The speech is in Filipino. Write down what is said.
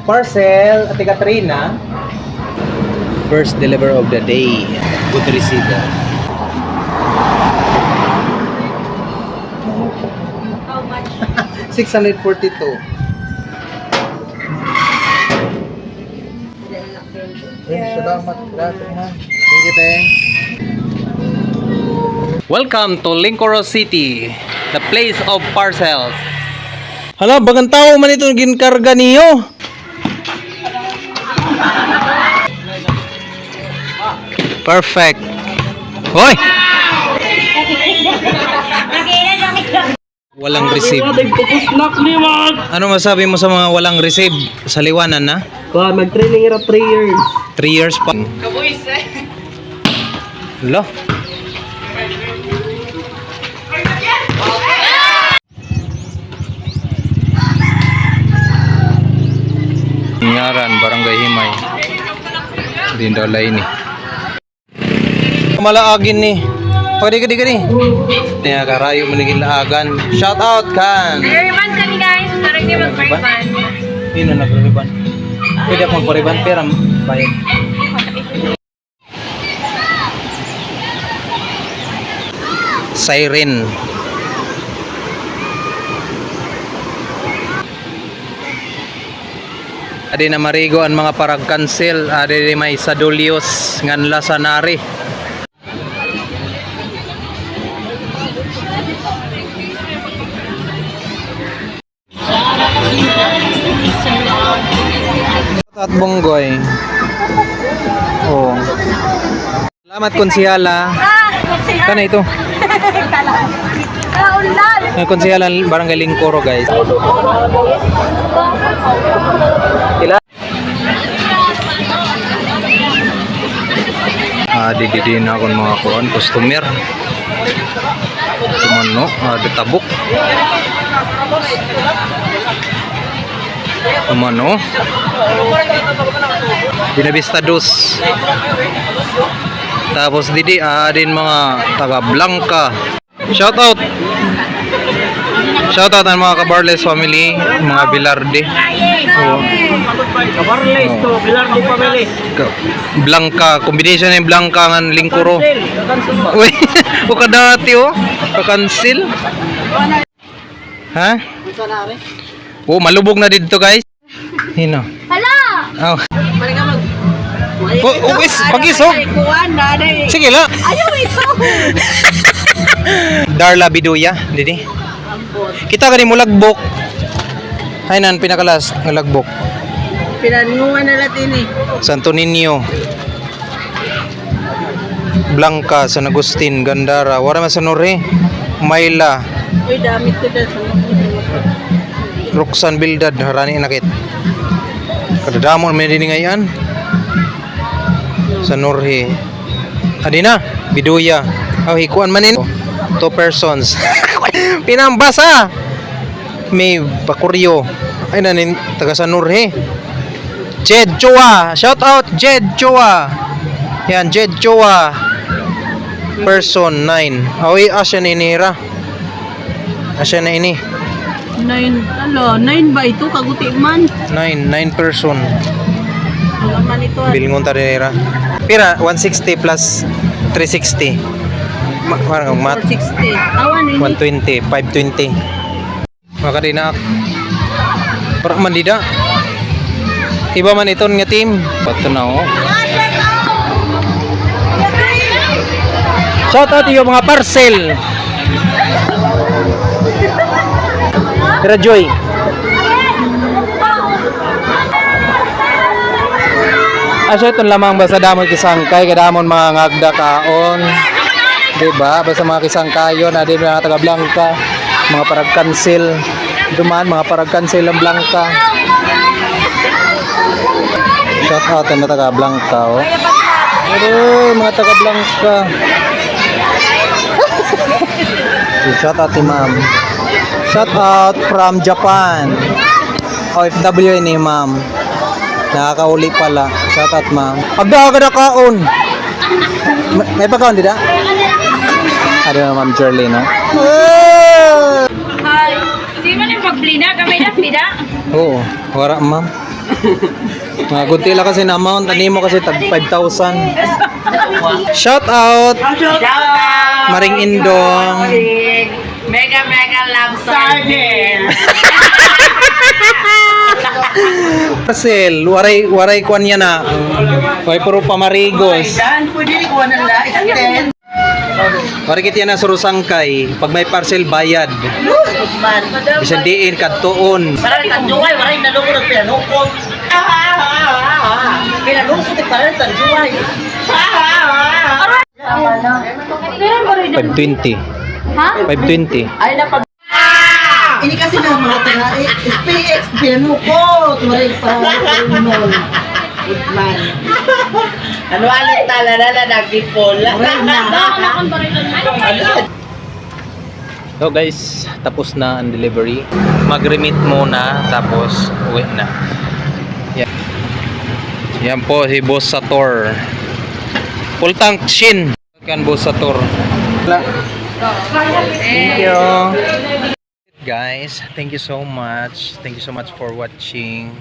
Parcel, Ate Katrina. First deliver of the day. Good receiver. How much? 642. Salamat. Grabe ha. Thank you, te. Welcome to Lincoro City, the place of parcels. Hala, bagang tao man ito ginkarga niyo. Perfect. Hoy! Walang receive. Ano masabi mo sa mga walang receive? Sa liwanan na? Mag-training era 3 years. 3 years pa. Hala. Ngaran, Barangay Himay. Dindalay ni. Malaagin ni. Pwede ka di. Kaya karayo manigil laagan. Shout out kan. Nag-ribbon kami guys. Parang di mag-ribbon. Sino nag-ribbon? Pwede ako magpa-ribbon pero bayad. Siren. Adi na marigo ang mga parag cancel. Adi may sadulios nganla sanari. At Bonggoy. Oh. Salamat konsyala. Kana ito? Konsyala Barangay Lincoro guys. Ila. Di na akong mga kuan customer. Tumano, detabok. Tumano. Binabista dos. Tapos didi din mga taga Blanca. Shout out. Shout out ang mga Cabarles family, mga Bilarde. Oh. Cabarles to, Bilarde family. Blanca, combination ng Blanca ng Lincoro. Uy, o kadati oh. Pa-cancel. Ha? Oh, malubog na dito guys. Hino. Hala! Oh. Pag-isog. Sige la. Ayaw ito! Darla Biduya, didi. Kita ka ni mo lagbok. Hay nan pinakalas ng lagbok. Pinanungan na natin eh. Santo Niño. Blanca, San Agustin, Gandara, wala man sa Nore. Mayla, Uy, damit ko dyan sa mga. Roxanne Bildad, harani nakit. Kadadamon may diningayan. Sa Norhe. Adina, Biduya. Oh, hikuan manin. 2 persons. Pinambasa. May Bakuryo. Ay nanin taga sa Norhe. Jed Chua. Shout out Jed Chua. Yan, Jed Chua. Person 9. Awi asya ni Nira. Asya na ini. 9 ba ito? Kaguti man. 9 person. Alam man ito. Bilingon ta rin Nira. Pira 160 plus 360. Parang mat. 460. Awan eh. 120, 520. Makadinak. Para man dida. Iba man iton nga team. Bato na oh. Shout out yung mga parcel. Tira Joy. Asa itong lamang basta damon kisangkay, kadamon mga ngagda kaon. Diba? Basta mga kisangkayon, adi mga taga Blanca, mga parag cancel. Duman, mga parag cancel ang Blanca. Shout out na taga Blanca, oh. Pero mga taga Blanca. Shout out ni ma'am. Shout out from Japan. OFW ni ma'am. Nakakauli pala. Shout out ma'am. Agda ka na kaon. May pagkaon dida? Ada na ma'am Jerlyn, no? Hi! Di man yung pagblina, kamay na, blina? Oo, wala ma'am. Mga gunti lang kasi na amount. Ano mo kasi tag 5,000. Shout out! Maring Indong. Mega love sardine. Marcel, waray kwan niya na. Waray puro pamarigos. Dan, pwede rin kuha ng lahat. Waray kit yan na surusangkay. Pag may parcel, bayad. Bisan diin, kadtuon. Parang tanjuay, waray naloko ng pinanukot. Pinanukot eh, parang tanjuay. 520. Ha? 520. Ay, napag... Ini kasi na mga tanga, SPX, pinanukot. Waray pa, Goodman. Ano alit tala na nagdipol? Waray na. So guys, tapos na ang delivery. Mag-remit muna, tapos uwi na. Yan. Yan po si Boss Sator. Full tank Shin. Kan Boss Sator. Thank you. Guys, thank you so much. Thank you so much for watching.